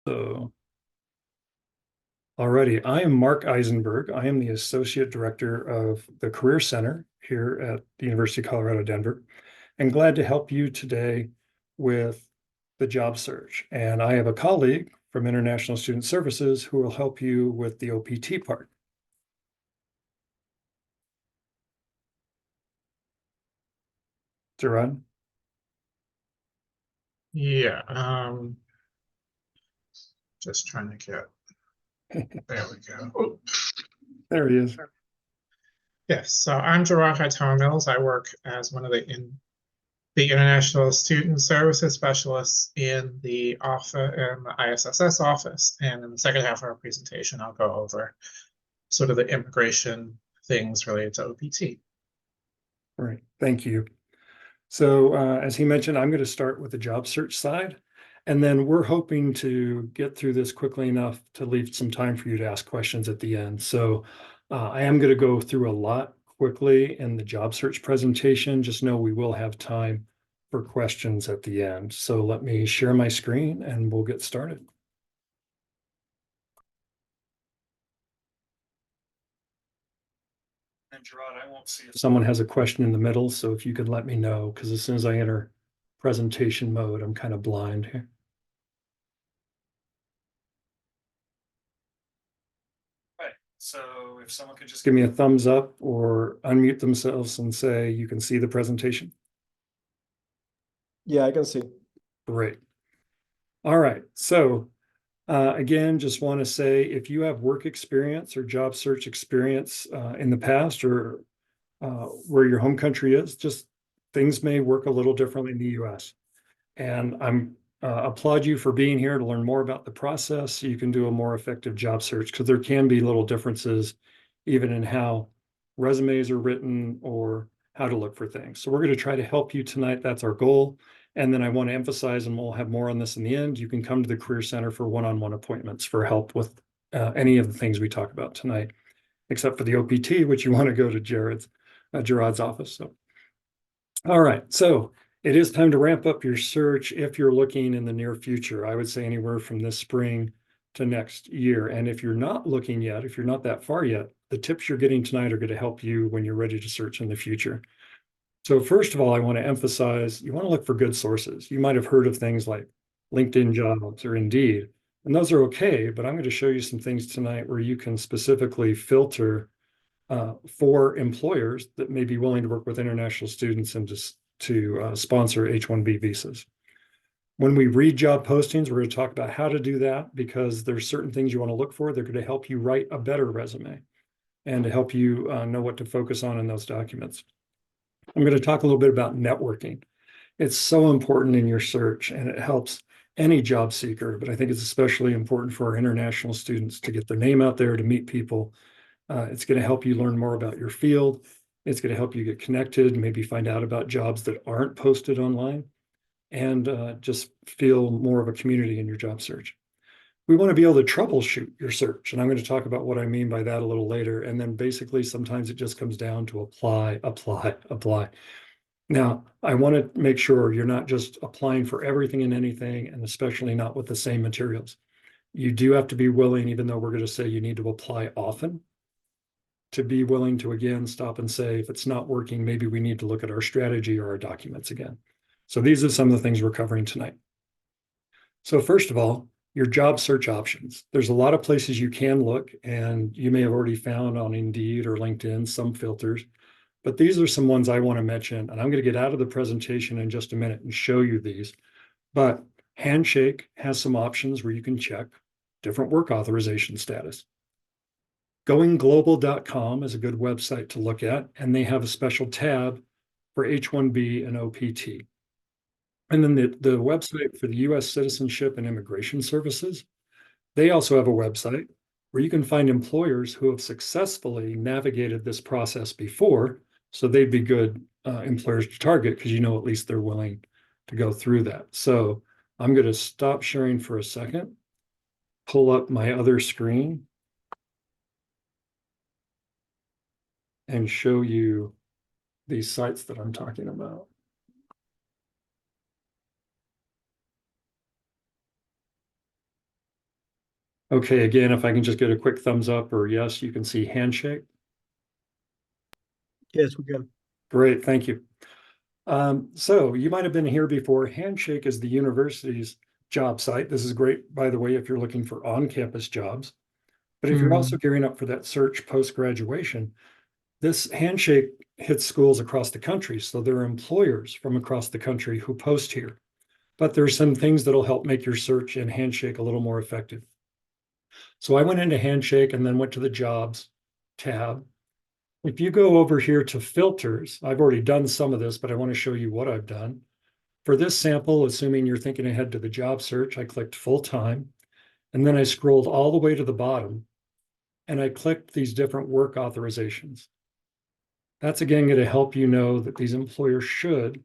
So, alrighty, I am Mark Isenburg. I am the Associate Director of the Career Center here at the University of Colorado, Denver, and glad to help you today with the job search. And I have a colleague from International Student Services who will help you with the OPT part. Jarod? Yeah, just trying to get, there we go. Oh, There he is. yes, so I'm Jarod Hightower-Mills. I work as one of the International Student Services Specialists in the office, in the ISSS office. And in the second half of our presentation, I'll go over sort of the immigration things related to OPT. All right, thank you. So as he mentioned, I'm going to start with the job search side, and then we're hoping to get through this quickly enough to leave some time for you to ask questions at the end. So I am going to go through a lot quickly in the job search presentation. Just know we will have time for questions at the end. So let me share my screen and we'll get started. And Gerard, I won't see if someone has a question in the middle, so if you could let me know, because as soon as I enter presentation mode, I'm kind of blind here. Right, so if someone could just give me a thumbs up or unmute themselves and say you can see the presentation. Yeah, I can see. Great. All right, so again, just want to say if you have work experience or job search experience in the past or where your home country is, just things may work a little differently in the US. And I'm applaud you for being here to learn more about the process so you can do a more effective job search, because there can be little differences even in how resumes are written or how to look for things. So we're going to try to help you tonight. That's our goal. And then I want to emphasize, and we'll have more on this in the end, you can come to the Career Center for one-on-one appointments for help with any of the things we talk about tonight, except for the OPT, which you want to go to Jarod's office. So, all right. So it is time to ramp up your search if you're looking in the near future. I would say anywhere from this spring to next year. And if you're not looking yet, if you're not that far yet, the tips you're getting tonight are going to help you when you're ready to search in the future. So first of all, I want to emphasize, you want to look for good sources. You might have heard of things like LinkedIn Jobs or Indeed, and those are okay, but I'm going to show you some things tonight where you can specifically filter for employers that may be willing to work with international students and to sponsor H-1B visas. When we read job postings, we're going to talk about how to do that, because there's certain things you want to look for. They're going to help you write a better resume and to help you know what to focus on in those documents. I'm going to talk a little bit about networking. It's so important in your search, and it helps any job seeker, but I think it's especially important for our international students to get their name out there, to meet people. It's going to help you learn more about your field. It's going to help you get connected, maybe find out about jobs that aren't posted online, and just feel more of a community in your job search. We want to be able to troubleshoot your search, and I'm going to talk about what I mean by that a little later. And then basically, sometimes it just comes down to apply, apply, apply. Now, I want to make sure you're not just applying for everything and anything, and especially not with the same materials. You do have to be willing, even though we're going to say you need to apply often, to be willing to, again, stop and say, if it's not working, maybe we need to look at our strategy or our documents again. So these are some of the things we're covering tonight. So first of all, your job search options. There's a lot of places you can look, and you may have already found on Indeed or LinkedIn some filters, but these are some ones I want to mention, and I'm going to get out of the presentation in just a minute and show you these. But Handshake has some options where you can check different work authorization status. Goingglobal.com is a good website to look at, and they have a special tab for H-1B and OPT. And then the website for the U.S. Citizenship and Immigration Services, they also have a website where you can find employers who have successfully navigated this process before, so they'd be good employers to target, because you know at least they're willing to go through that. So I'm going to stop sharing for a second, pull up my other screen, and show you these sites that I'm talking about. Okay, again, if I can just get a quick thumbs up or yes, you can see handshake. Yes, we can. Great, thank you. So you might have been here before. Handshake is the university's job site. This is great, by the way, if you're looking for on-campus jobs. But if you're also gearing up for that search post-graduation, this handshake hits schools across the country. So there are employers from across the country who post here. But there's some things that'll help make your search in handshake a little more effective. So I went into handshake and then went to the jobs tab. If you go over here to filters, I've already done some of this, but I want to show you what I've done. For this sample, assuming you're thinking ahead to the job search, I clicked full time, and then I scrolled all the way to the bottom, and I clicked these different work authorizations. That's again going to help you know that these employers should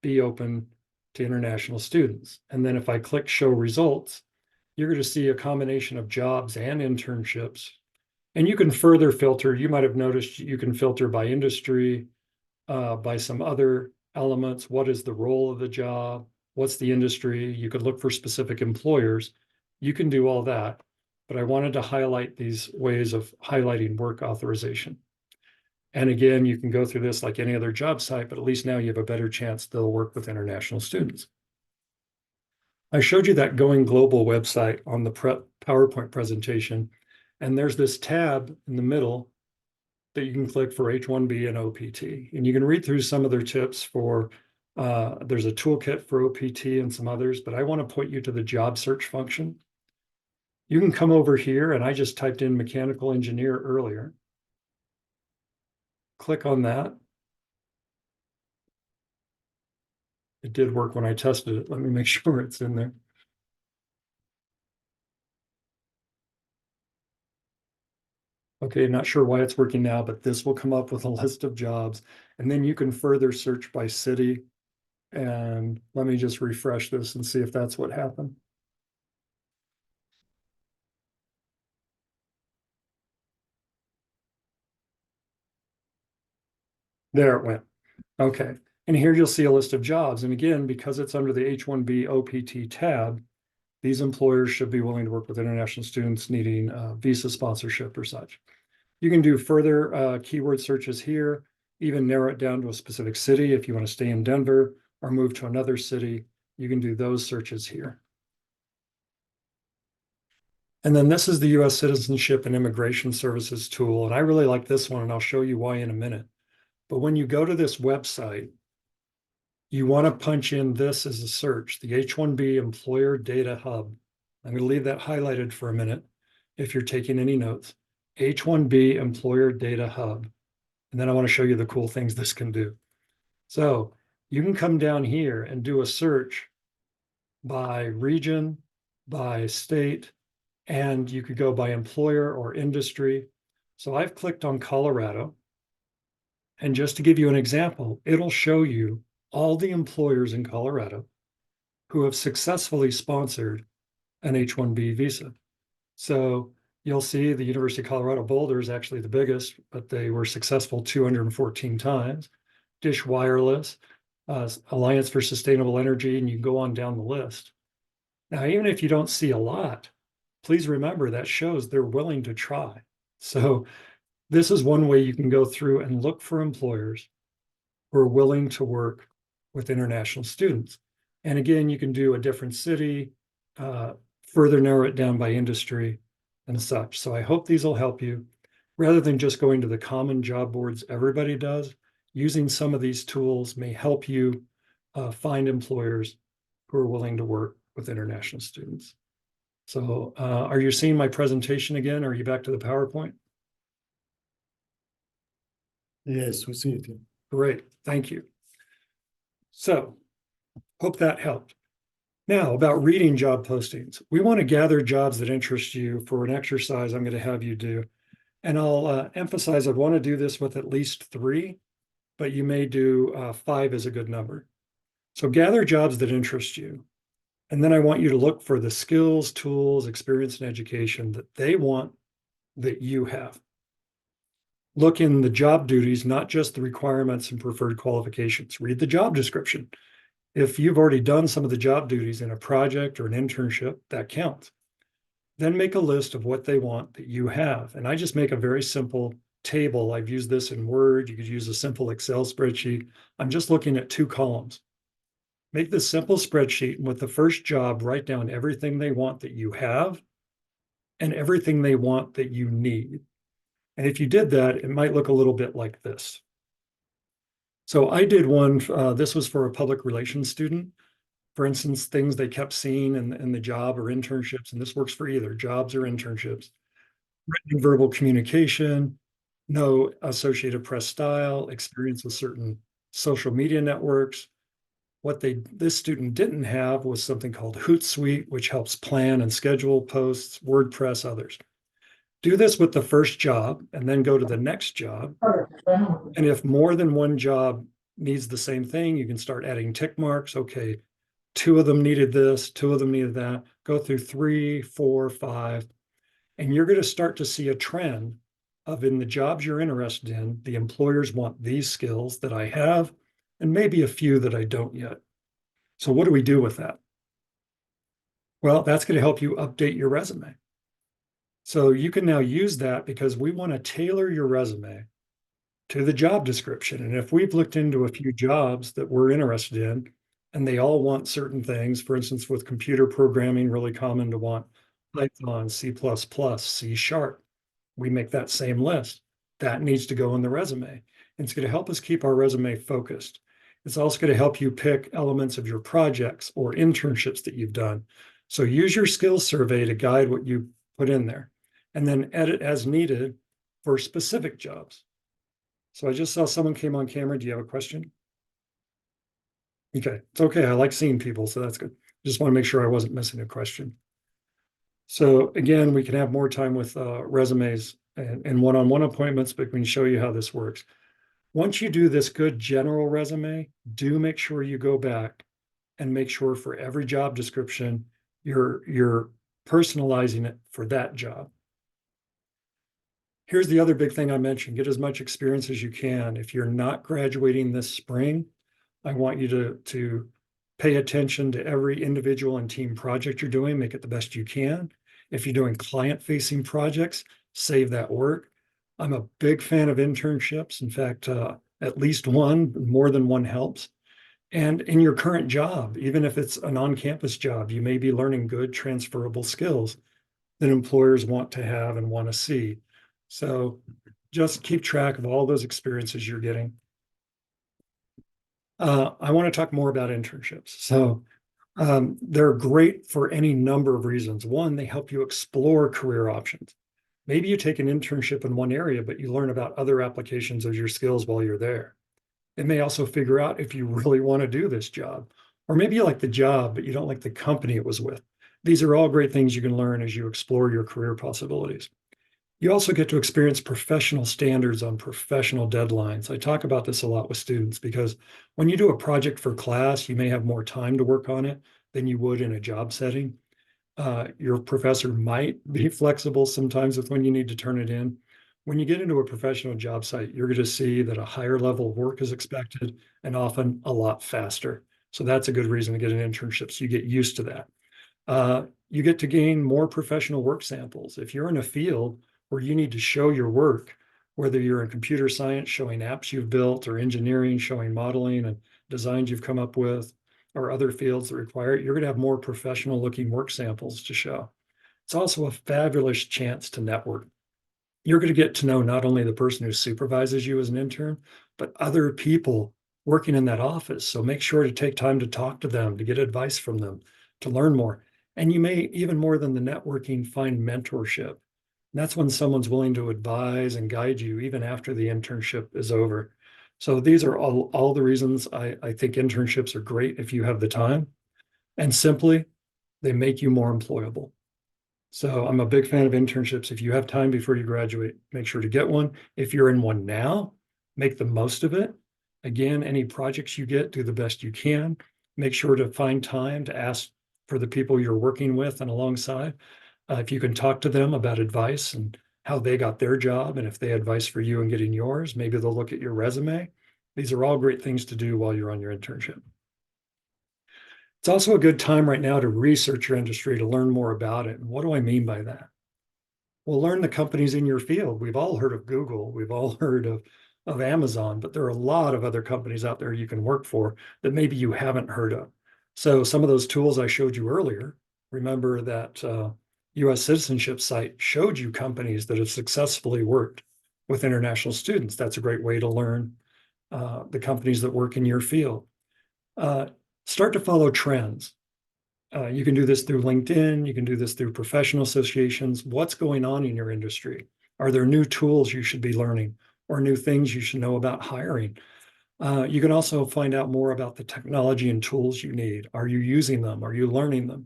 be open to international students. And then if I click show results, you're going to see a combination of jobs and internships. And you can further filter. You might have noticed you can filter by industry, by some other elements. What is the role of the job? What's the industry? You could look for specific employers. You can do all that. But I wanted to highlight these ways of highlighting work authorization. And again, you can go through this like any other job site, but at least now you have a better chance they'll work with international students. I showed you that Going Global website on the PowerPoint presentation, and there's this tab in the middle that you can click for H-1B and OPT. And you can read through some of their tips for, there's a toolkit for OPT and some others, but I want to point you to the job search function. You can come over here, and I just typed in mechanical engineer earlier. Click on that. It did work when I tested it. Let me make sure it's in there. Okay, not sure why it's working now, but this will come up with a list of jobs. And then you can further search by city. And let me just refresh this and see if that's what happened. There it went. Okay. And here you'll see a list of jobs. And again, because it's under the H-1B OPT tab, these employers should be willing to work with international students needing visa sponsorship or such. You can do further keyword searches here, even narrow it down to a specific city. If you want to stay in Denver or move to another city, you can do those searches here. And then this is the U.S. Citizenship and Immigration Services tool. And I really like this one, and I'll show you why in a minute. But when you go to this website, you want to punch in this as a search, the H-1B Employer Data Hub. I'm going to leave that highlighted for a minute if you're taking any notes. H-1B Employer Data Hub. And then I want to show you the cool things this can do. So you can come down here and do a search by region, by state, and you could go by employer or industry. So I've clicked on Colorado. And just to give you an example, it'll show you all the employers in Colorado who have successfully sponsored an H-1B visa. So you'll see the University of Colorado Boulder is actually the biggest, but they were successful 214 times. Dish Wireless, Alliance for Sustainable Energy, and you can go on down the list. Now, even if you don't see a lot, please remember that shows they're willing to try. So this is one way you can go through and look for employers who are willing to work with international students. And again, you can do a different city, further narrow it down by industry and such. So I hope these will help you. Rather than just going to the common job boards everybody does, using some of these tools may help you find employers who are willing to work with international students. So are you seeing my presentation again? Or are you back to the PowerPoint? Yes, we see it. Great, thank you. So hope that helped. Now about reading job postings. We want to gather jobs that interest you for an exercise I'm going to have you do. And I'll emphasize I'd want to do this with at least 3, but you may do 5 as a good number. So gather jobs that interest you. And then I want you to look for the skills, tools, experience, and education that they want that you have. Look in the job duties, not just the requirements and preferred qualifications. Read the job description. If you've already done some of the job duties in a project or an internship, that counts. Then make a list of what they want that you have. And I just make a very simple table. I've used this in Word. You could use a simple Excel spreadsheet. I'm just looking at 2 columns. Make this simple spreadsheet, and with the first job, write down everything they want that you have and everything they want that you need. And if you did that, it might look a little bit like this. So I did one, this was for a public relations student. For instance, things they kept seeing in the job or internships, and this works for either jobs or internships. Written and verbal communication, no Associated Press style, experience with certain social media networks. What this student didn't have was something called Hootsuite, which helps plan and schedule posts, WordPress, others. Do this with the first job and then go to the next job. And if more than one job needs the same thing, you can start adding tick marks. Okay, 2 of them needed this, 2 of them needed that. Go through 3, 4, 5, and you're going to start to see a trend of, in the jobs you're interested in, the employers want these skills that I have, and maybe a few that I don't yet. So what do we do with that? Well, that's going to help you update your resume. So you can now use that because we want to tailor your resume to the job description. And if we've looked into a few jobs that we're interested in, and they all want certain things, for instance, with computer programming, really common to want Python, C++, C#. We make that same list. That needs to go in the resume. And it's going to help us keep our resume focused. It's also going to help you pick elements of your projects or internships that you've done. So use your skills survey to guide what you put in there, and then edit as needed for specific jobs. So I just saw someone came on camera. Do you have a question? Okay, it's okay. I like seeing people, so that's good. Just want to make sure I wasn't missing a question. So again, we can have more time with resumes and one-on-one appointments, but we can show you how this works. Once you do this good general resume, do make sure you go back and make sure for every job description, you're personalizing it for that job. Here's the other big thing I mentioned: get as much experience as you can. If you're not graduating this spring, I want you to pay attention to every individual and team project you're doing, make it the best you can. If you're doing client-facing projects, save that work. I'm a big fan of internships. In fact, at least one, more than one helps. And in your current job, even if it's an on-campus job, you may be learning good transferable skills that employers want to have and want to see. So just keep track of all those experiences you're getting. I want to talk more about internships. So they're great for any number of reasons. One, they help you explore career options. Maybe you take an internship in one area, but you learn about other applications of your skills while you're there. It may also figure out if you really want to do this job, or maybe you like the job, but you don't like the company it was with. These are all great things you can learn as you explore your career possibilities. You also get to experience professional standards on professional deadlines. I talk about this a lot with students because when you do a project for class, you may have more time to work on it than you would in a job setting. Your professor might be flexible sometimes with when you need to turn it in. When you get into a professional job site, you're going to see that a higher level of work is expected and often a lot faster. So that's a good reason to get an internship, so you get used to that. You get to gain more professional work samples. If you're in a field where you need to show your work, whether you're in computer science showing apps you've built, or engineering showing modeling and designs you've come up with, or other fields that require it, you're going to have more professional looking work samples to show. It's also a fabulous chance to network. You're going to get to know not only the person who supervises you as an intern, but other people working in that office. So make sure to take time to talk to them, to get advice from them, to learn more. And you may, even more than the networking, find mentorship. And that's when someone's willing to advise and guide you even after the internship is over. So these are all the reasons I think internships are great if you have the time. And simply, they make you more employable. So I'm a big fan of internships. If you have time before you graduate, make sure to get one. If you're in one now, make the most of it. Again, any projects you get, do the best you can. Make sure to find time to ask for the people you're working with and alongside. If you can talk to them about advice and how they got their job, and if they advice for you in getting yours, maybe they'll look at your resume. These are all great things to do while you're on your internship. It's also a good time right now to research your industry, to learn more about it. And what do I mean by that? Well, learn the companies in your field. We've all heard of Google, we've all heard of Amazon, but there are a lot of other companies out there you can work for that maybe you haven't heard of. So some of those tools I showed you earlier, remember that US citizenship site showed you companies that have successfully worked with international students. That's a great way to learn the companies that work in your field. Start to follow trends. You can do this through LinkedIn. You can do this through professional associations. What's going on in your industry? Are there new tools you should be learning or new things you should know about hiring? You can also find out more about the technology and tools you need. Are you using them? Are you learning them?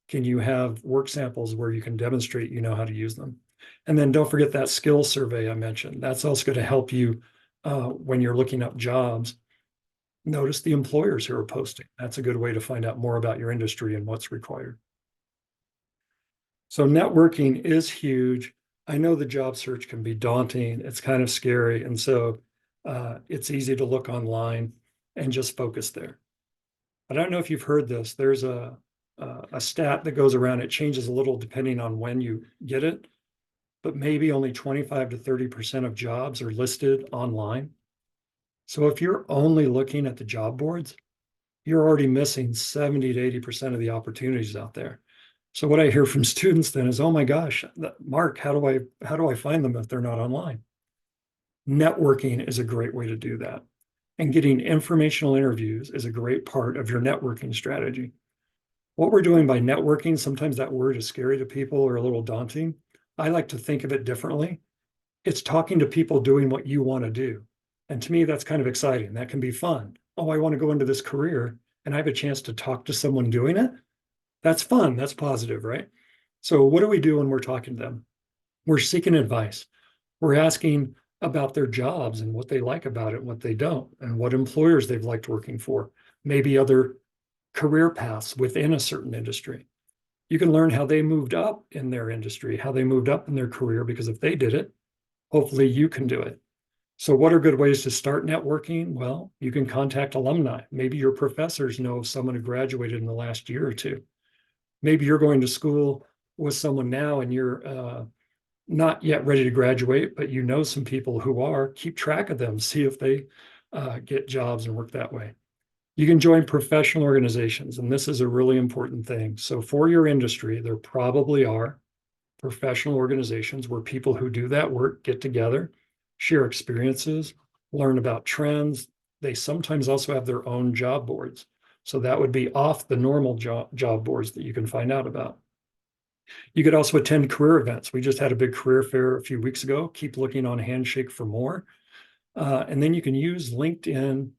Can you have work samples where you can demonstrate you know how to use them? And then don't forget that skill survey I mentioned. That's also going to help you when you're looking up jobs. Notice the employers who are posting. That's a good way to find out more about your industry and what's required. So networking is huge. I know the job search can be daunting. It's kind of scary. And so it's easy to look online and just focus there. But I don't know if you've heard this. There's a stat that goes around. It changes a little depending on when you get it, but maybe only 25 to 30% of jobs are listed online. So if you're only looking at the job boards, you're already missing 70 to 80% of the opportunities out there. So what I hear from students then is, oh my gosh, Mark, how do I find them if they're not online? Networking is a great way to do that. And getting informational interviews is a great part of your networking strategy. What we're doing by networking, sometimes that word is scary to people or a little daunting. I like to think of it differently. It's talking to people doing what you want to do. And to me, that's kind of exciting. That can be fun. Oh, I want to go into this career and I have a chance to talk to someone doing it. That's fun. That's positive, right? So what do we do when we're talking to them? We're seeking advice. We're asking about their jobs and what they like about it, and what they don't, and what employers they've liked working for, maybe other career paths within a certain industry. You can learn how they moved up in their industry, how they moved up in their career, because if they did it, hopefully you can do it. So what are good ways to start networking? Well, you can contact alumni. Maybe your professors know someone who graduated in the last year or two. Maybe you're going to school with someone now and you're not yet ready to graduate, but you know some people who are. Keep track of them, see if they get jobs and work that way. You can join professional organizations, and this is a really important thing. So for your industry, there probably are professional organizations where people who do that work get together, share experiences, learn about trends. They sometimes also have their own job boards. So that would be off the normal job boards that you can find out about. You could also attend career events. We just had a big career fair a few weeks ago. Keep looking on Handshake for more. And then you can use LinkedIn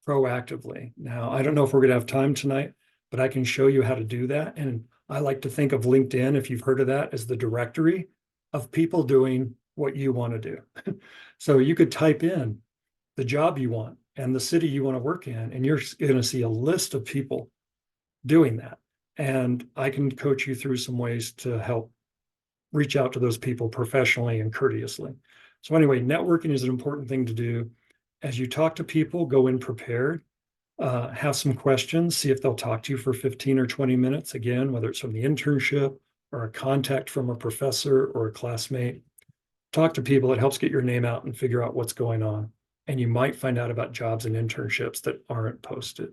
proactively. Now, I don't know if we're going to have time tonight, but I can show you how to do that. And I like to think of LinkedIn, if you've heard of that, as the directory of people doing what you want to do. So you could type in the job you want and the city you want to work in, and you're going to see a list of people doing that. And I can coach you through some ways to help reach out to those people professionally and courteously. So anyway, networking is an important thing to do. As you talk to people, go in prepared, have some questions, see if they'll talk to you for 15 or 20 minutes, again, whether it's from the internship or a contact from a professor or a classmate. Talk to people. It helps get your name out and figure out what's going on. And you might find out about jobs and internships that aren't posted.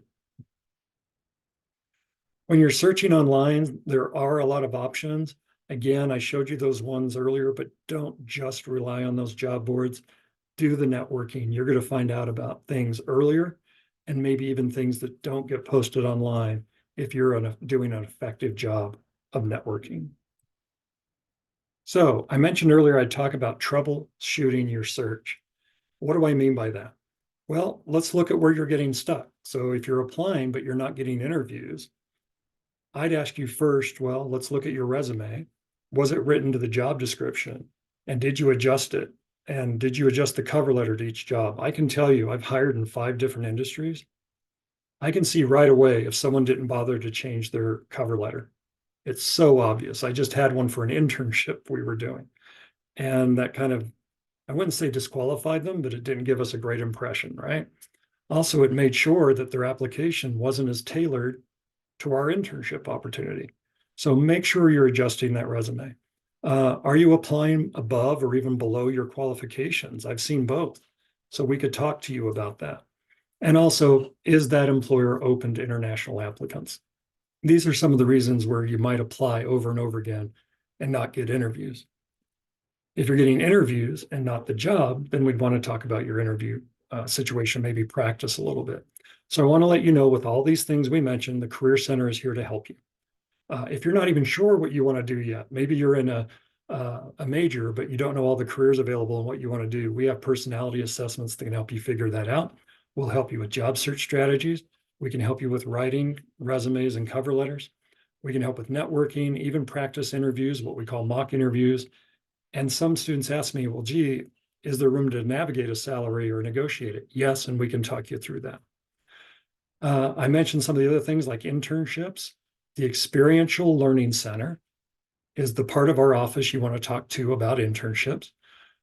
When you're searching online, there are a lot of options. Again, I showed you those ones earlier, but don't just rely on those job boards. Do the networking. You're going to find out about things earlier and maybe even things that don't get posted online if you're doing an effective job of networking. So I mentioned earlier, I'd talk about troubleshooting your search. What do I mean by that? Well, let's look at where you're getting stuck. So if you're applying, but you're not getting interviews, I'd ask you first, well, let's look at your resume. Was it written to the job description? And did you adjust it? And did you adjust the cover letter to each job? I can tell you, I've hired in 5 different industries. I can see right away if someone didn't bother to change their cover letter. It's so obvious. I just had one for an internship we were doing. And that kind of, I wouldn't say disqualified them, but it didn't give us a great impression, right? Also, it made sure that their application wasn't as tailored to our internship opportunity. So make sure you're adjusting that resume. Are you applying above or even below your qualifications? I've seen both. So we could talk to you about that. And also, is that employer open to international applicants? These are some of the reasons where you might apply over and over again and not get interviews. If you're getting interviews and not the job, then we'd want to talk about your interview situation, maybe practice a little bit. So I want to let you know, with all these things we mentioned, the Career Center is here to help you. If you're not even sure what you want to do yet, maybe you're in a major, but you don't know all the careers available and what you want to do, we have personality assessments that can help you figure that out. We'll help you with job search strategies. We can help you with writing resumes and cover letters. We can help with networking, even practice interviews, what we call mock interviews. And some students ask me, well, gee, is there room to navigate a salary or negotiate it? Yes, and we can talk you through that. I mentioned some of the other things like internships. The Experiential Learning Center is the part of our office you want to talk to about internships.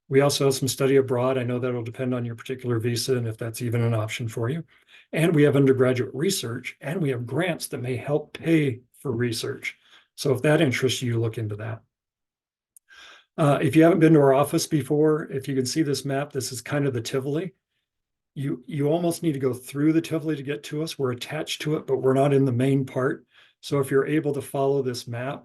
We also have some study abroad. I know that'll depend on your particular visa and if that's even an option for you. And we have undergraduate research, and we have grants that may help pay for research. So if that interests you, look into that. If you haven't been to our office before, if you can see this map, this is kind of the Tivoli. You almost need to go through the Tivoli to get to us. We're attached to it, but we're not in the main part. So if you're able to follow this map,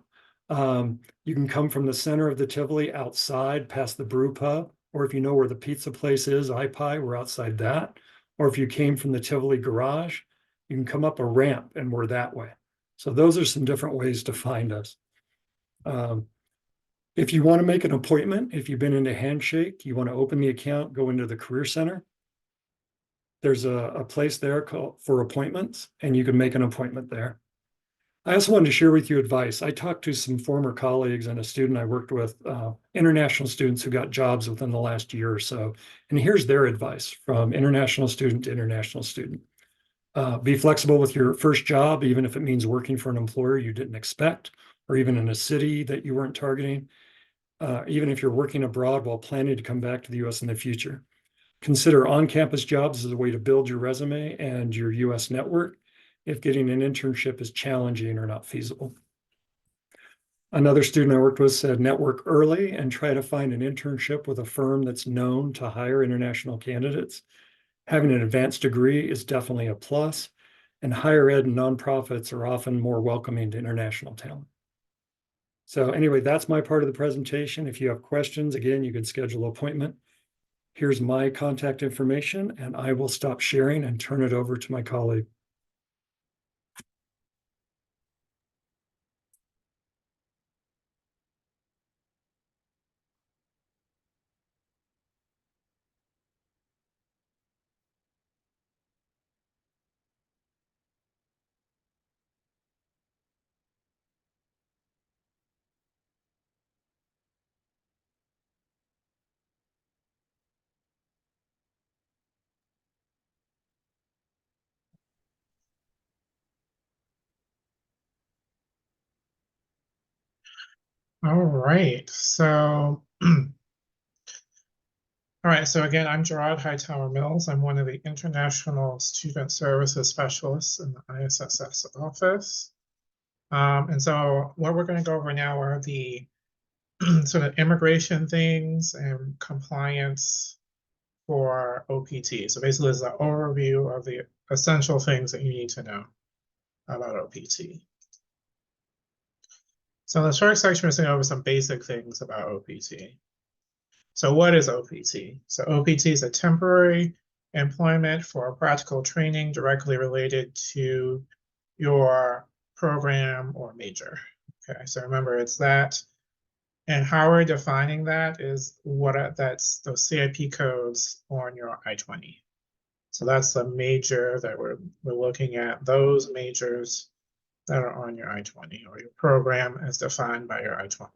you can come from the center of the Tivoli outside past the brew pub, or if you know where the pizza place is, iPie, we're outside that. Or if you came from the Tivoli garage, you can come up a ramp and we're that way. So those are some different ways to find us. If you want to make an appointment, if you've been into Handshake, you want to open the account, go into the Career Center. There's a place there called for appointments, and you can make an appointment there. I also wanted to share with you advice. I talked to some former colleagues and a student I worked with, international students who got jobs within the last year or so. And here's their advice from international student to international student. Be flexible with your first job, even if it means working for an employer you didn't expect, or even in a city that you weren't targeting. Even if you're working abroad while planning to come back to the US in the future. Consider on-campus jobs as a way to build your resume and your US network if getting an internship is challenging or not feasible. Another student I worked with said network early and try to find an internship with a firm that's known to hire international candidates. Having an advanced degree is definitely a plus, and higher ed and nonprofits are often more welcoming to international talent. So anyway, that's my part of the presentation. If you have questions, again, you can schedule an appointment. Here's my contact information, and I will stop sharing and turn it over to my colleague. All right, so all right, so again, I'm Jarod Hightower-Mills. I'm one of the International Student Services Specialists in the ISSS office. And so what we're going to go over now are the sort of immigration things and compliance for OPT. So basically, this is an overview of the essential things that you need to know about OPT. So in this first section, we're going over some basic things about OPT. So what is OPT? So OPT is a temporary employment for practical training directly related to your program or major. Okay, so remember it's that. And how we're defining that is that's those CIP codes on your I-20. So that's the major that we're looking at, those majors that are on your I-20 or your program as defined by your I-20.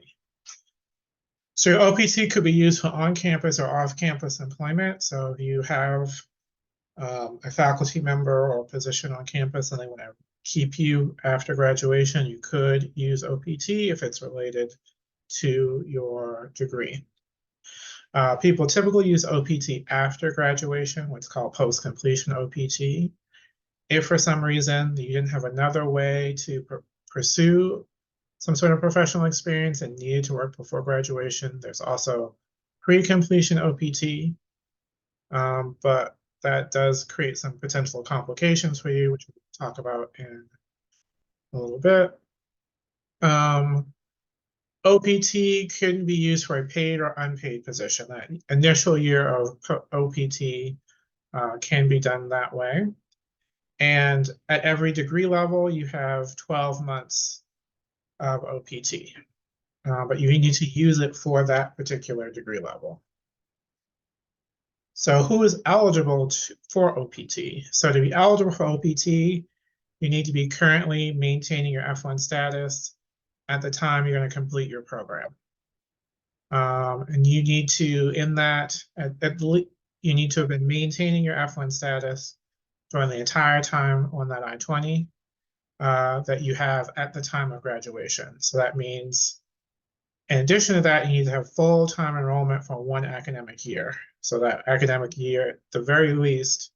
So your OPT could be used for on-campus or off-campus employment. So if you have a faculty member or position on campus and they want to keep you after graduation, you could use OPT if it's related to your degree. People typically use OPT after graduation, what's called post-completion OPT. If for some reason you didn't have another way to pursue some sort of professional experience and needed to work before graduation, there's also pre-completion OPT, but that does create some potential complications for you, which we'll talk about in a little bit. OPT can be used for a paid or unpaid position. That initial year of OPT can be done that way. And at every degree level, you have 12 months of OPT, but you need to use it for that particular degree level. So who is eligible for OPT? So to be eligible for OPT, you need to be currently maintaining your F1 status at the time you're going to complete your program. And you need to, in that, you need to have been maintaining your F1 status during the entire time on that I-20 that you have at the time of graduation. So that means, in addition to that, you need to have full-time enrollment for 1 academic year. So that academic year, at the very least,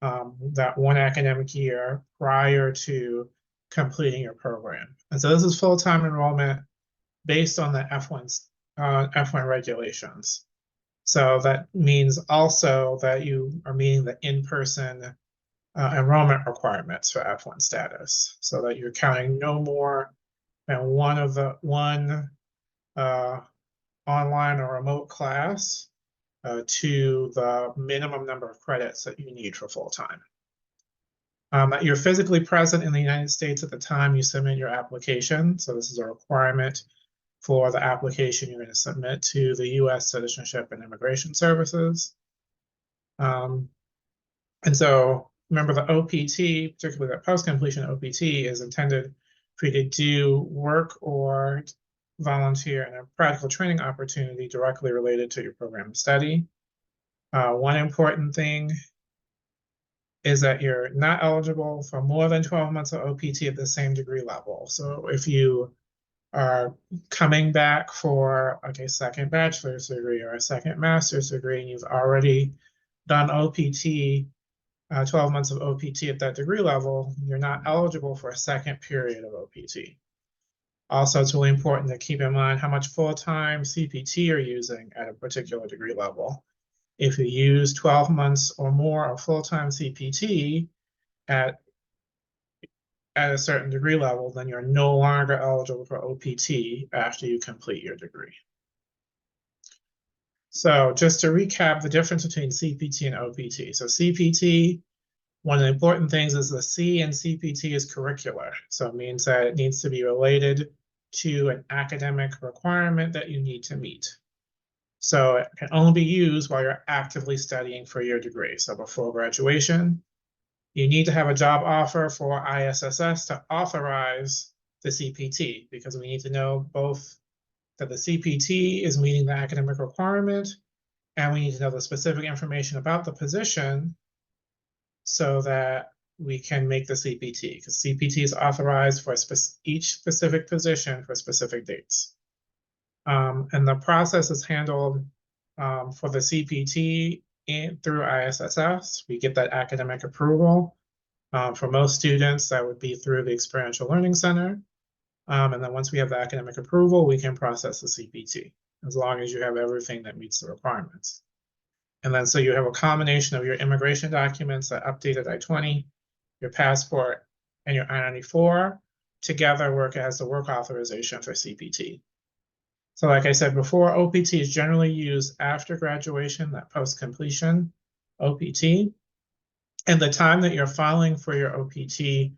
that 1 academic year prior to completing your program. And so this is full-time enrollment based on the F1 regulations. So that means also that you are meeting the in-person enrollment requirements for F1 status, so that you're counting no more than one online or remote class to the minimum number of credits that you need for full-time. That you're physically present in the United States at the time you submit your application. So this is a requirement for the application you're going to submit to the U.S. Citizenship and Immigration Services. And so remember, the OPT, particularly the post-completion OPT, is intended for you to do work or volunteer in a practical training opportunity directly related to your program of study. One important thing is that you're not eligible for more than 12 months of OPT at the same degree level. So if you are coming back for a second bachelor's degree or a second master's degree, and you've already done OPT, 12 months of OPT at that degree level, you're not eligible for a second period of OPT. Also, it's really important to keep in mind how much full-time CPT you're using at a particular degree level. If you use 12 months or more of full-time CPT at a certain degree level, then you're no longer eligible for OPT after you complete your degree. So just to recap the difference between CPT and OPT. So CPT, one of the important things is the C in CPT is curricular. So it means that it needs to be related to an academic requirement that you need to meet. So it can only be used while you're actively studying for your degree. So before graduation, you need to have a job offer for ISSS to authorize the CPT, because we need to know both that the CPT is meeting the academic requirement, and we need to know the specific information about the position so that we can make the CPT, because CPT is authorized for each specific position for specific dates. And the process is handled for the CPT through ISSS. We get that academic approval. For most students, that would be through the Experiential Learning Center. And then once we have the academic approval, we can process the CPT, as long as you have everything that meets the requirements. And then so you have a combination of your immigration documents, that updated I-20, your passport, and your I-94 together work as the work authorization for CPT. So like I said before, OPT is generally used after graduation, that post-completion OPT. And the time that you're filing for your OPT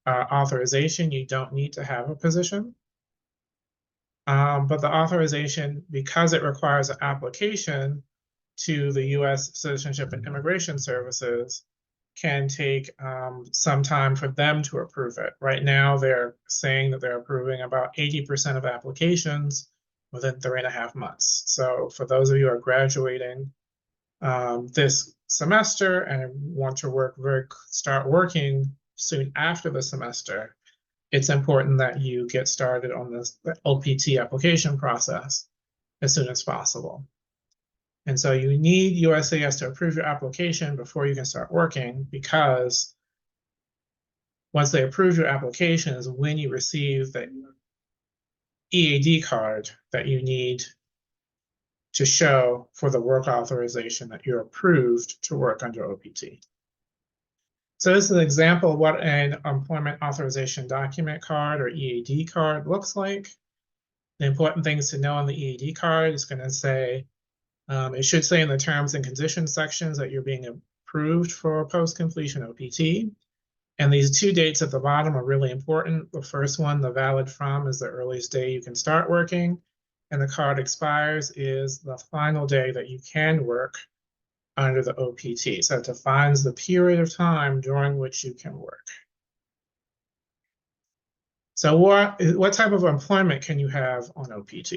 authorization, you don't need to have a position. But the authorization, because it requires an application to the U.S. Citizenship and Immigration Services, can take some time for them to approve it. Right now, they're saying that they're approving about 80% of applications within 3.5 months. So for those of you who are graduating this semester and want to start working soon after the semester, it's important that you get started on this OPT application process as soon as possible. And so you need USCIS to approve your application before you can start working, because once they approve your application is when you receive the EAD card that you need to show for the work authorization that you're approved to work under OPT. So this is an example of what an employment authorization document card or EAD card looks like. The important things to know on the EAD card is going to say, it should say in the terms and conditions sections that you're being approved for post-completion OPT. And these two dates at the bottom are really important. The first one, the valid from, is the earliest day you can start working. And the card expires is the final day that you can work under the OPT. So it defines the period of time during which you can work. So what type of employment can you have on OPT?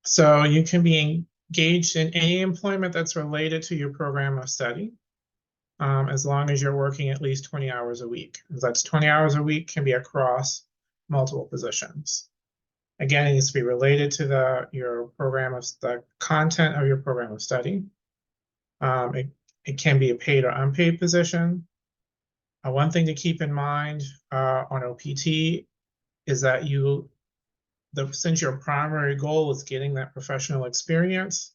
So you can be engaged in any employment that's related to your program of study, as long as you're working at least 20 hours a week. That's 20 hours a week, can be across multiple positions. Again, it needs to be related to the content of your program of study. It can be a paid or unpaid position. One thing to keep in mind on OPT is that since your primary goal is getting that professional experience,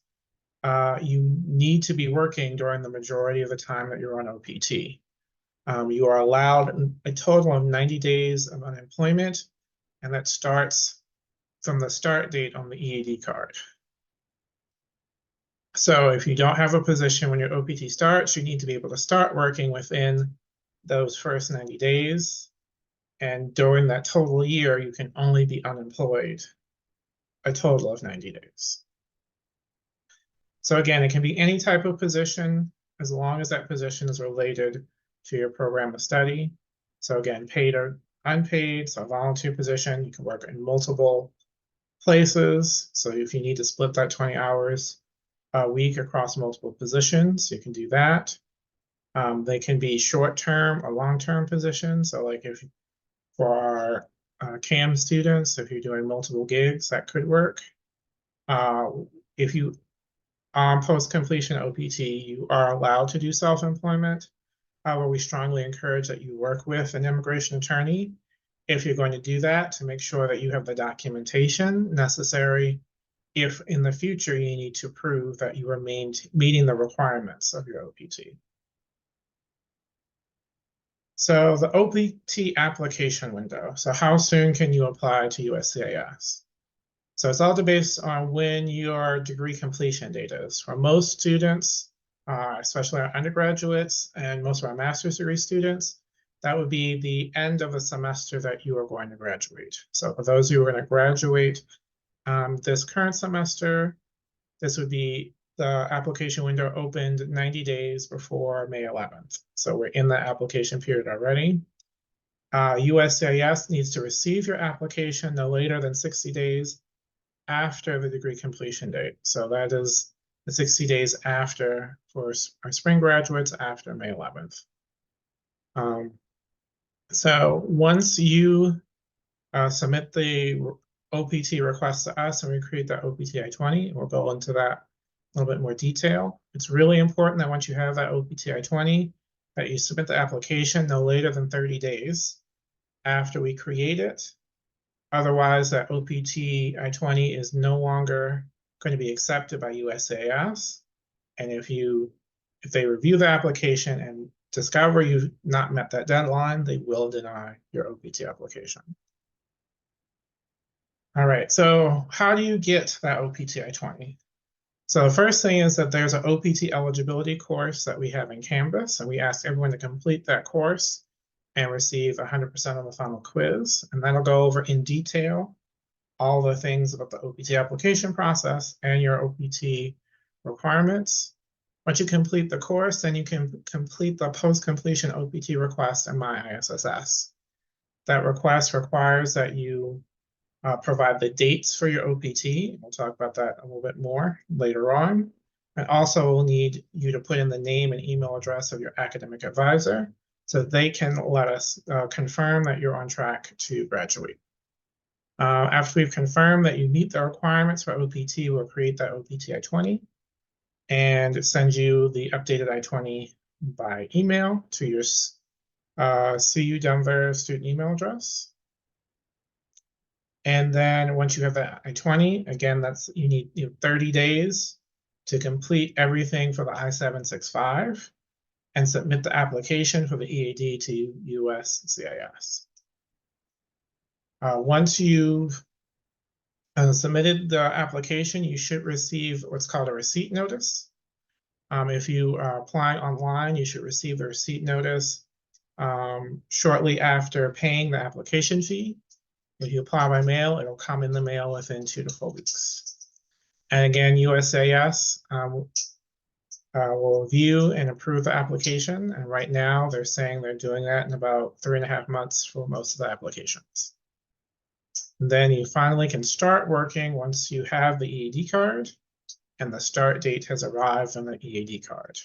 you need to be working during the majority of the time that you're on OPT. You are allowed a total of 90 days of unemployment, and that starts from the start date on the EAD card. So if you don't have a position when your OPT starts, you need to be able to start working within those first 90 days. And during that total year, you can only be unemployed a total of 90 days. So again, it can be any type of position as long as that position is related to your program of study. So again, paid or unpaid, so a volunteer position, you can work in multiple places. So if you need to split that 20 hours a week across multiple positions, you can do that. They can be short-term or long-term positions. So like for our CAM students, if you're doing multiple gigs, that could work. If you post-completion OPT, you are allowed to do self-employment. However, we strongly encourage that you work with an immigration attorney if you're going to do that, to make sure that you have the documentation necessary if in the future you need to prove that you are meeting the requirements of your OPT. So the OPT application window. So how soon can you apply to USCIS? So it's all based on when your degree completion date is. For most students, especially our undergraduates and most of our master's degree students, that would be the end of the semester that you are going to graduate. So for those who are going to graduate this current semester, this would be the application window opened 90 days before May 11th. So we're in the application period already. USCIS needs to receive your application no later than 60 days after the degree completion date. So that is the 60 days after for our spring graduates after May 11th. So once you submit the OPT request to us and we create that OPT I-20, we'll go into that a little bit more detail. It's really important that once you have that OPT I-20, that you submit the application no later than 30 days after we create it. Otherwise, that OPT I-20 is no longer going to be accepted by USCIS. And if they review the application and discover you've not met that deadline, they will deny your OPT application. All right, so how do you get that OPT I-20? So the first thing is that there's an OPT eligibility course that we have in Canvas, and we ask everyone to complete that course and receive 100% on the final quiz. And that'll go over in detail all the things about the OPT application process and your OPT requirements. Once you complete the course, then you can complete the post-completion OPT request in My ISSS. That request requires that you provide the dates for your OPT. We'll talk about that a little bit more later on. And also we'll need you to put in the name and email address of your academic advisor so they can let us confirm that you're on track to graduate. After we've confirmed that you meet the requirements for OPT, we'll create that OPT I-20 and send you the updated I-20 by email to your CU Denver student email address. And then once you have that I-20, again, that's you need 30 days to complete everything for the I-765 and submit the application for the EAD to USCIS. Once you've submitted the application, you should receive what's called a receipt notice. If you are applying online, you should receive the receipt notice shortly after paying the application fee. If you apply by mail, it'll come in the mail within 2 to 4 weeks. And again, USAS will review and approve the application. And right now, they're saying they're doing that in about 3.5 months for most of the applications. And then you finally can start working once you have the EAD card and the start date has arrived on the EAD card.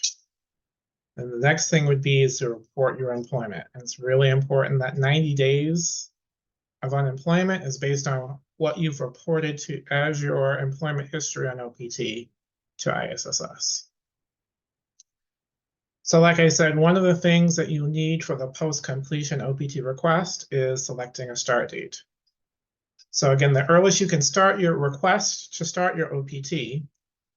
And the next thing would be is to report your employment. And it's really important that 90 days of unemployment is based on what you've reported to as your employment history on OPT to ISSS. So like I said, one of the things that you need for the post-completion OPT request is selecting a start date. So again, the earliest you can start your request to start your OPT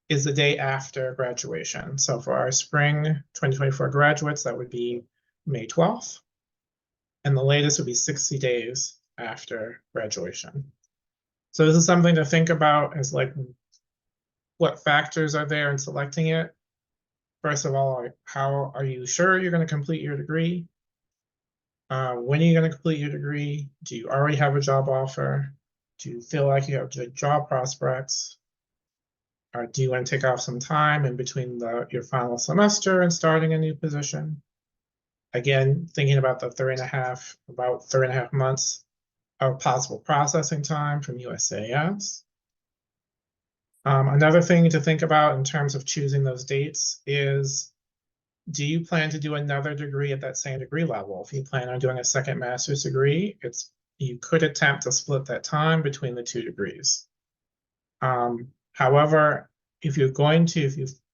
is the day after graduation. So for our spring 2024 graduates, that would be May 12th. And the latest would be 60 days after graduation. So this is something to think about as like what factors are there in selecting it. First of all, how are you sure you're going to complete your degree? When are you going to complete your degree? Do you already have a job offer? Do you feel like you have job prospects? Or do you want to take off some time in between your final semester and starting a new position? Again, thinking about the 3.5 months of possible processing time from USAS. Another thing to think about in terms of choosing those dates is, do you plan to do another degree at that same degree level? If you plan on doing a second master's degree, you could attempt to split that time between the 2 degrees. However, if you're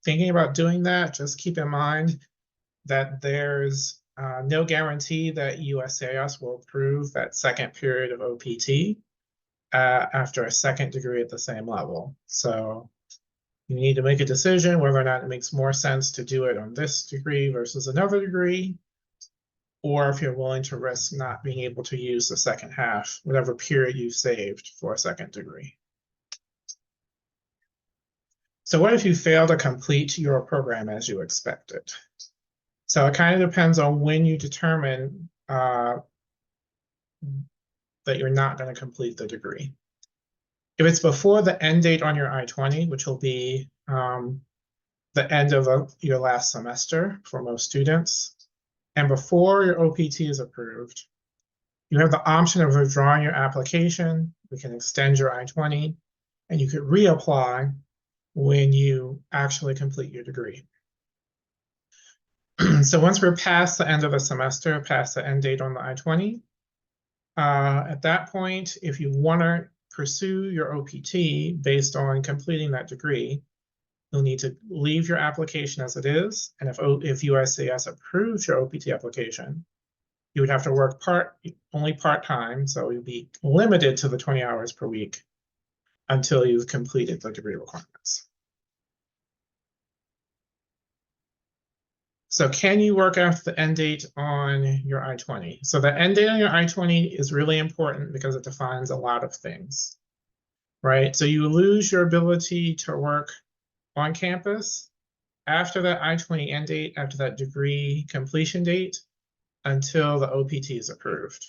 thinking about doing that, just keep in mind that there's no guarantee that USCIS will approve that second period of OPT after a second degree at the same level. So you need to make a decision whether or not it makes more sense to do it on this degree versus another degree, or if you're willing to risk not being able to use the second half, whatever period you saved for a second degree. So what if you fail to complete your program as you expected? So it kind of depends on when you determine that you're not going to complete the degree. If it's before the end date on your I-20, which will be the end of your last semester for most students, and before your OPT is approved, you have the option of withdrawing your application. We can extend your I-20, and you could reapply when you actually complete your degree. So once we're past the end of the semester, past the end date on the I-20, at that point, if you want to pursue your OPT based on completing that degree, you'll need to leave your application as it is. And if USCIS approves your OPT application, you would have to work only part-time, so you'd be limited to the 20 hours per week until you've completed the degree requirements. So can you work after the end date on your I-20? So the end date on your I-20 is really important because it defines a lot of things, right? So you lose your ability to work on campus after that I-20 end date, after that degree completion date, until the OPT is approved.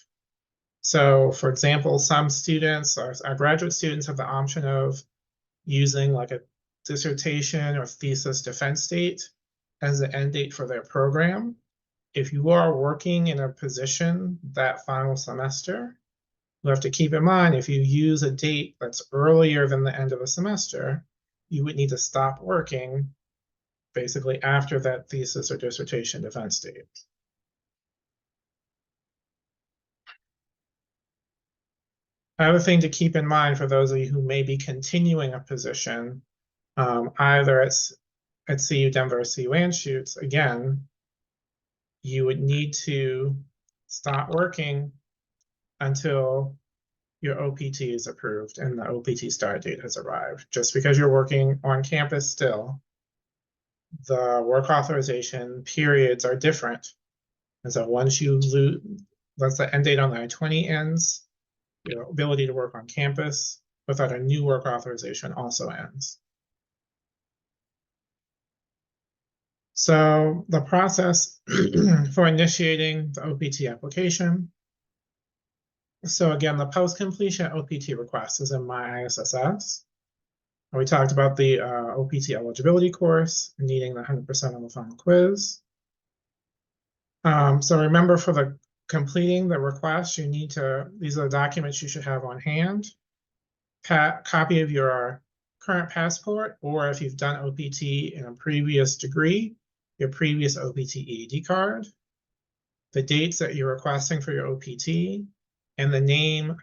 So for example, some students, our graduate students, have the option of using like a dissertation or thesis defense date as the end date for their program. If you are working in a position that final semester, you have to keep in mind, if you use a date that's earlier than the end of a semester, you would need to stop working basically after that thesis or dissertation defense date. Another thing to keep in mind for those of you who may be continuing a position, either at CU Denver or CU Anschutz, again, you would need to stop working until your OPT is approved and the OPT start date has arrived. Just because you're working on campus still, the work authorization periods are different. And so once the end date on the I-20 ends, your ability to work on campus without a new work authorization also ends. So the process for initiating the OPT application. So again, the post-completion OPT request is in My ISSS. We talked about the OPT eligibility course, needing the 100% on the final quiz. So remember, for the completing the request, these are the documents you should have on hand. Copy of your current passport, or if you've done OPT in a previous degree, your previous OPT EAD card, the dates that you're requesting for your OPT, and the name of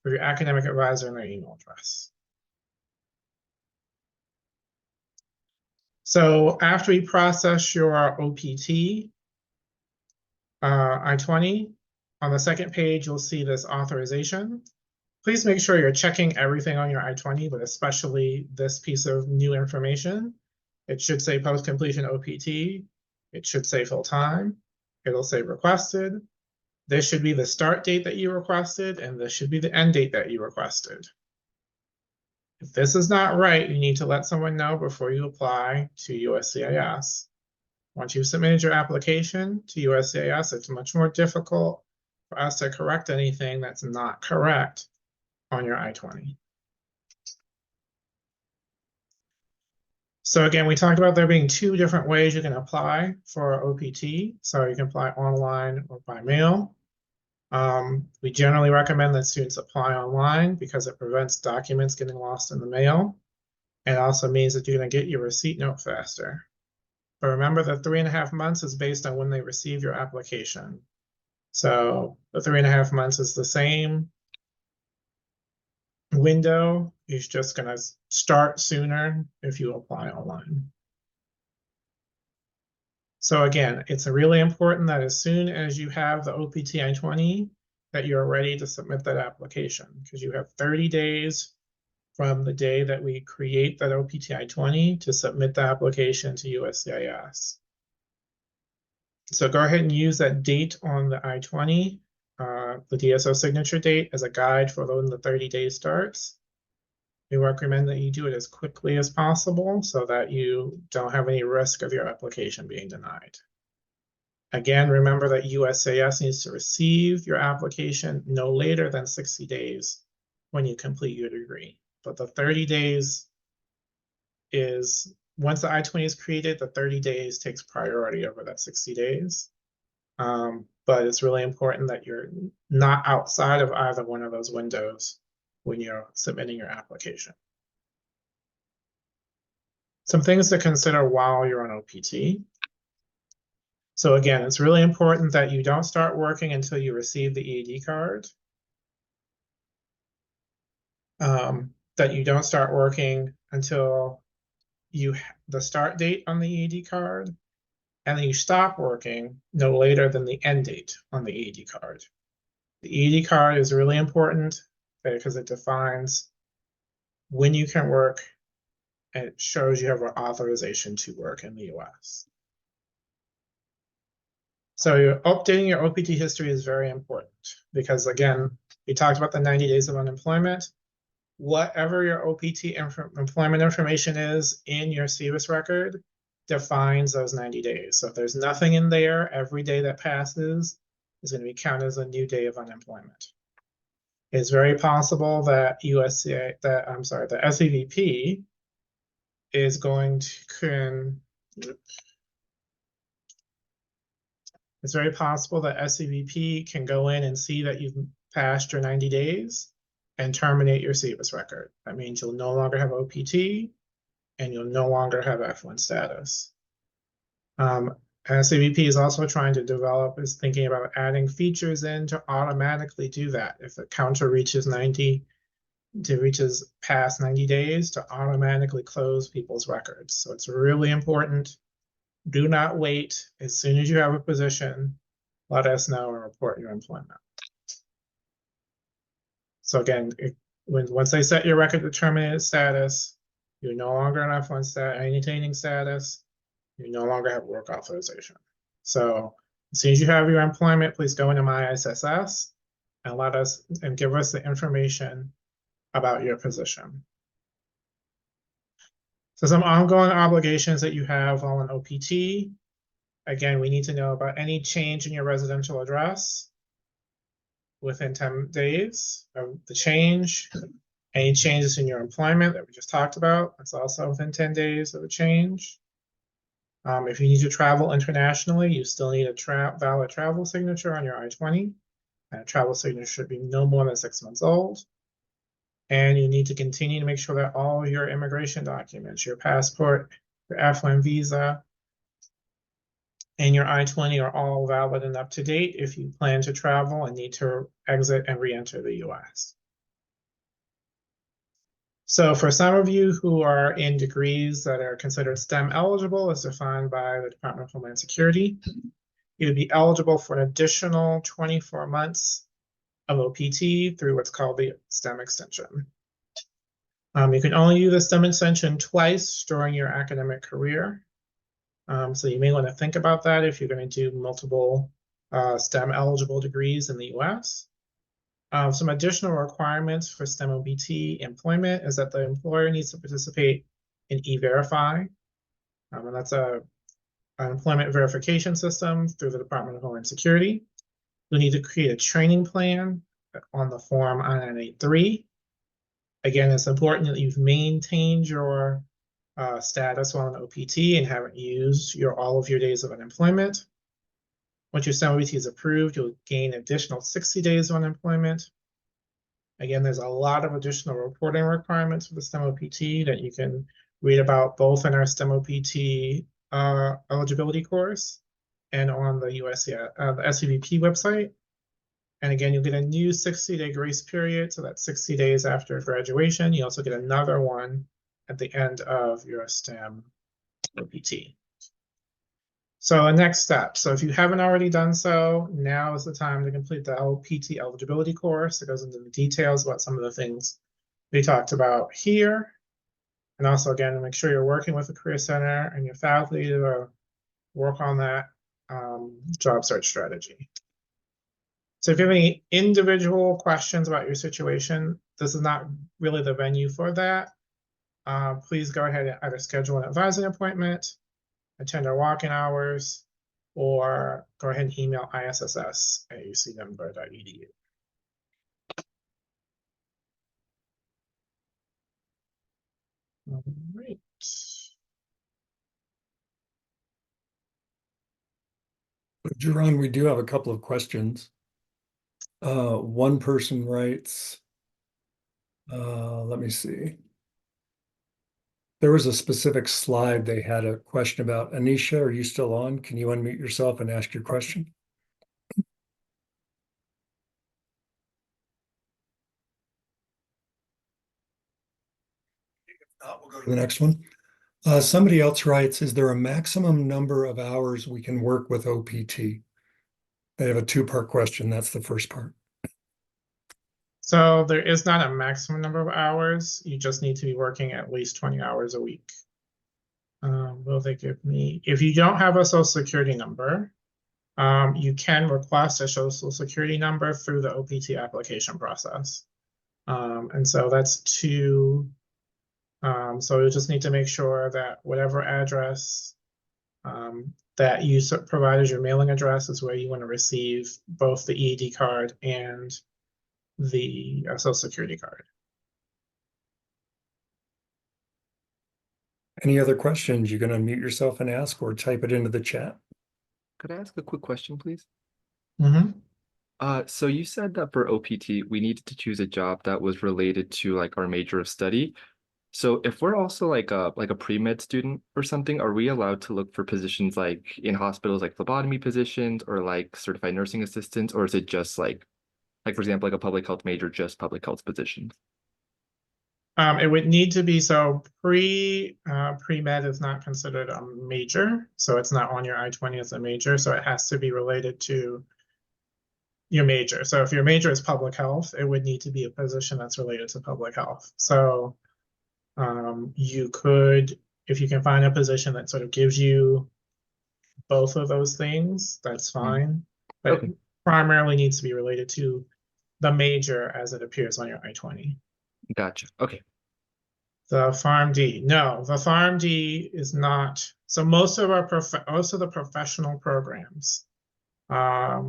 your academic advisor and their email address. So after we process your OPT, I-20, on the second page, you'll see this authorization. Please make sure you're checking everything on your I-20, but especially this piece of new information. It should say post-completion OPT. It should say full-time. It'll say requested. This should be the start date that you requested, and this should be the end date that you requested. If this is not right, you need to let someone know before you apply to USCIS. Once you've submitted your application to USCIS, it's much more difficult for us to correct anything that's not correct on your I-20. So again, we talked about there being two different ways you can apply for OPT. So you can apply online or by mail. We generally recommend that students apply online because it prevents documents getting lost in the mail. It also means that you're going to get your receipt note faster. But remember that 3.5 months is based on when they receive your application. So the 3.5 months is the same window. It's just going to start sooner if you apply online. So again, it's really important that as soon as you have the OPT I-20, that you're ready to submit that application, because you have 30 days from the day that we create that OPT I-20 to submit the application to USCIS. So go ahead and use that date on the I-20, the DSO signature date, as a guide for when the 30 days starts. We recommend that you do it as quickly as possible so that you don't have any risk of your application being denied. Again, remember that USCIS needs to receive your application no later than 60 days when you complete your degree. But the 30 days is, once the I-20 is created, the 30 days takes priority over that 60 days. But it's really important that you're not outside of either one of those windows when you're submitting your application. Some things to consider while you're on OPT. So again, it's really important that you don't start working until you receive the EAD card. That you don't start working until the start date on the EAD card, and then you stop working no later than the end date on the EAD card. The EAD card is really important because it defines when you can work, and it shows you have an authorization to work in the US. So updating your OPT history is very important because, again, we talked about the 90 days of unemployment. Whatever your OPT employment information is in your CBIS record defines those 90 days. So if there's nothing in there, every day that passes is going to be counted as a new day of unemployment. It's very possible that the SEVP is going to it's very possible that SEVP can go in and see that you've passed your 90 days and terminate your CBIS record. That means you'll no longer have OPT and you'll no longer have F1 status. SEVP is also trying to is thinking about adding features in to automatically do that. If the counter reaches past 90 days, to automatically close people's records. So it's really important. Do not wait. As soon as you have a position, let us know and report your employment. So again, once they set your record to terminated status, you're no longer an F1 maintaining status, you no longer have work authorization. So as soon as you have your employment, please go into My ISSS and give us the information about your position. So some ongoing obligations that you have while in OPT. Again, we need to know about any change in your residential address within 10 days of the change. Any changes in your employment that we just talked about, that's also within 10 days of the change. If you need to travel internationally, you still need a valid travel signature on your I-20. And a travel signature should be no more than 6 months old. And you need to continue to make sure that all your immigration documents, your passport, your F1 visa, and your I-20 are all valid and up to date if you plan to travel and need to exit and re-enter the US. So for some of you who are in degrees that are considered STEM eligible as defined by the Department of Homeland Security, you'd be eligible for an additional 24 months of OPT through what's called the STEM extension. You can only use the STEM extension twice during your academic career. So you may want to think about that if you're going to do multiple STEM eligible degrees in the US. Some additional requirements for STEM OPT employment is that the employer needs to participate in E-Verify. And that's an employment verification system through the Department of Homeland Security. You'll need to create a training plan on the form I-983. Again, it's important that you've maintained your status while in OPT and haven't used all of your days of unemployment. Once your STEM OPT is approved, you'll gain additional 60 days of unemployment. Again, there's a lot of additional reporting requirements for the STEM OPT that you can read about both in our STEM OPT eligibility course and on the the SCVP website. And again, you'll get a new 60-day grace period. So that's 60 days after graduation. You also get another one at the end of your STEM OPT. So the next step. So if you haven't already done so, now is the time to complete the OPT eligibility course. It goes into the details about some of the things we talked about here. And also, again, make sure you're working with the Career Center and your faculty to work on that job search strategy. So if you have any individual questions about your situation, this is not really the venue for that. Please go ahead and either schedule an advising appointment, attend our walk-in hours, or go ahead and email isss@ucdenver.edu. All right. Jaron, we do have a couple of questions. One person writes, let me see. There was a specific slide they had a question about. Anisha, are you still on? Can you unmute yourself and ask your question? If not, we'll go to the next one. Somebody else writes, is there a maximum number of hours we can work with OPT? They have a two-part question. That's the first part. So there is not a maximum number of hours. You just need to be working at least 20 hours a week. Will they give me, if you don't have a social security number, you can request a social security number through the OPT application process. And so that's so you just need to make sure that whatever address that you provide as your mailing address is where you want to receive both the EAD card and the social security card. Any other questions? You can unmute yourself and ask or type it into the chat. Could I ask a quick question, please? Mm-hmm. So you said that for OPT, we needed to choose a job that was related to like our major of study. So if we're also like a pre-med student or something, are we allowed to look for positions like in hospitals, like phlebotomy positions or like certified nursing assistants, or is it just like for example, like a public health major, just public health positions? It would need to be, so pre-med is not considered a major, so it's not on your I-20 as a major, so it has to be related to your major. So if your major is public health, it would need to be a position that's related to public health. So you could, if you can find a position that sort of gives you both of those things, that's fine. But Okay. it primarily needs to be related to the major as it appears on your I-20. Gotcha. Okay. The PharmD, no, the PharmD is not. So most of the professional programs are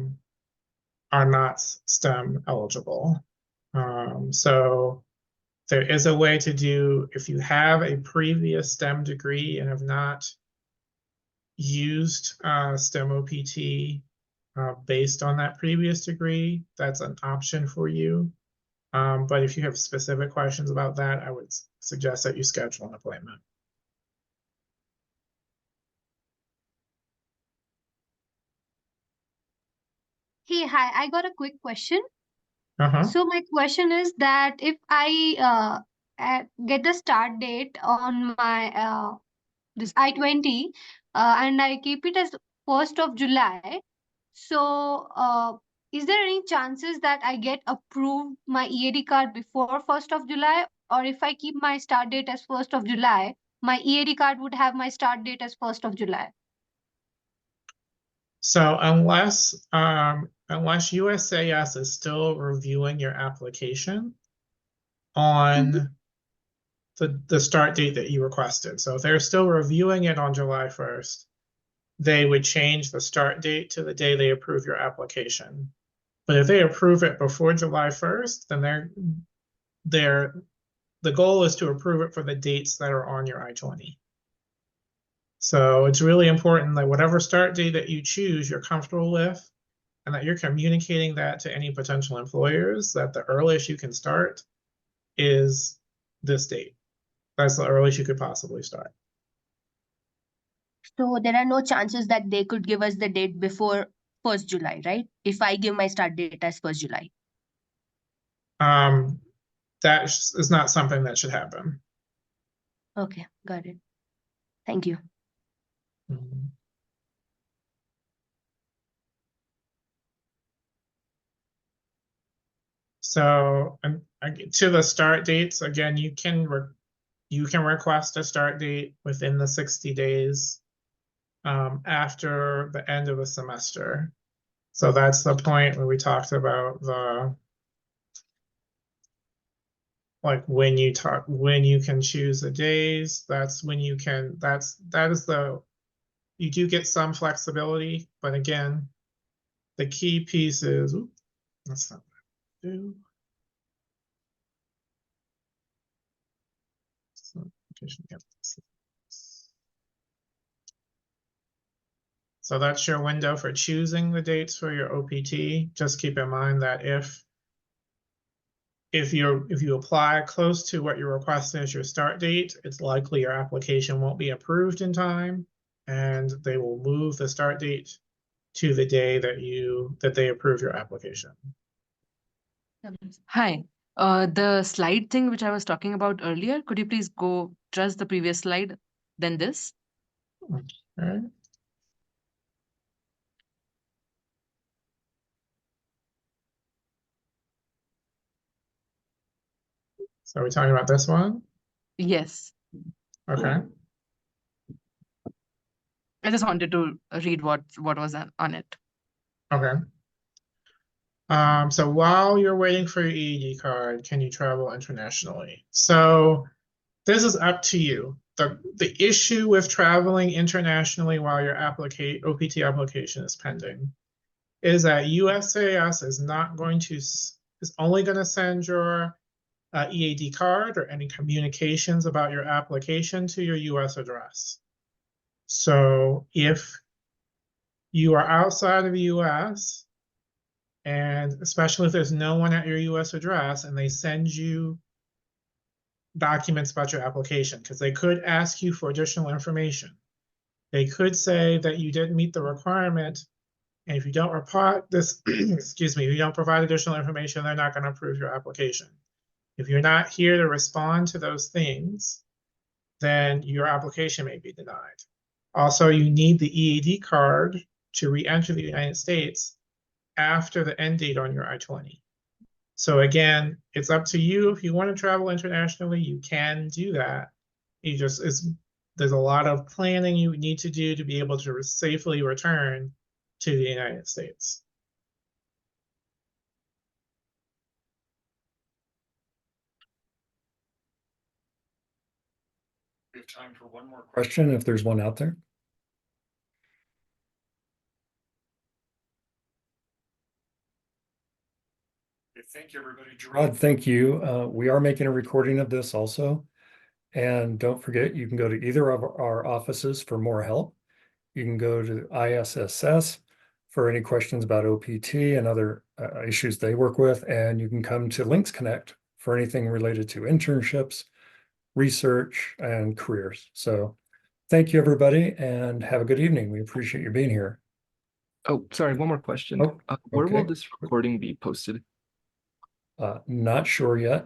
not STEM eligible. So there is a way to do, if you have a previous STEM degree and have not used STEM OPT based on that previous degree, that's an option for you. But if you have specific questions about that, I would suggest that you schedule an appointment. Hey, hi, I got a quick question. Uh-huh. So my question is that if I get the start date on my this I-20 and I keep it as 1st of July, so is there any chances that I get approved my EAD card before 1st of July? Or if I keep my start date as 1st of July, my EAD card would have my start date as 1st of July? So unless USAS is still reviewing your application on the start date that you requested. So if they're still reviewing it on July 1st, they would change the start date to the day they approve your application. But if they approve it before July 1st, then the goal is to approve it for the dates that are on your I-20. So it's really important that whatever start date that you choose, you're comfortable with, and that you're communicating that to any potential employers, that the earliest you can start is this date. That's the earliest you could possibly start. So there are no chances that they could give us the date before 1st July, right? If I give my start date as 1st July. That is not something that should happen. Okay, got it. Thank you. Mhm. So, and to the start dates, again, you can request a start date within the 60 days after the end of the semester. So that's the point where we talked about when you can choose the days, that's when you can, you do get some flexibility, but again, the key piece is, that's not what I do. So that's your window for choosing the dates for your OPT. Just keep in mind that if you apply close to what you're requesting as your start date, it's likely your application won't be approved in time, and they will move the start date to the day that they approve your application. Hi. The slide thing which I was talking about earlier, could you please go just the previous slide, then this? All right. So are we talking about this one? Yes. Okay. I just wanted to read what was on it. Okay. So while you're waiting for your EED card, can you travel internationally? So this is up to you. The issue with traveling internationally while your OPT application is pending is that USAS is only going to send your EAD card or any communications about your application to your US address. So if you are outside of the US, and especially if there's no one at your US address and they send you documents about your application, because they could ask you for additional information. They could say that you didn't meet the requirement, and if you don't report this, excuse me, if you don't provide additional information, they're not going to approve your application. If you're not here to respond to those things, then your application may be denied. Also, you need the EAD card to re-enter the United States, after the end date on your I-20. So again, it's up to you. If you want to travel internationally, you can do that. There's a lot of planning you need to do to be able to safely return to the United States. We have time for one more question if there's one out there. Thank you, everybody. Jarod, thank you. We are making a recording of this also. And don't forget, you can go to either of our offices for more help. You can go to ISSS for any questions about OPT and other issues they work with. And you can come to Links Connect for anything related to internships, research, and careers. So thank you, everybody, and have a good evening. We appreciate you being here. Oh, sorry, one more question. Oh, Where will okay. this recording be posted? Not sure yet.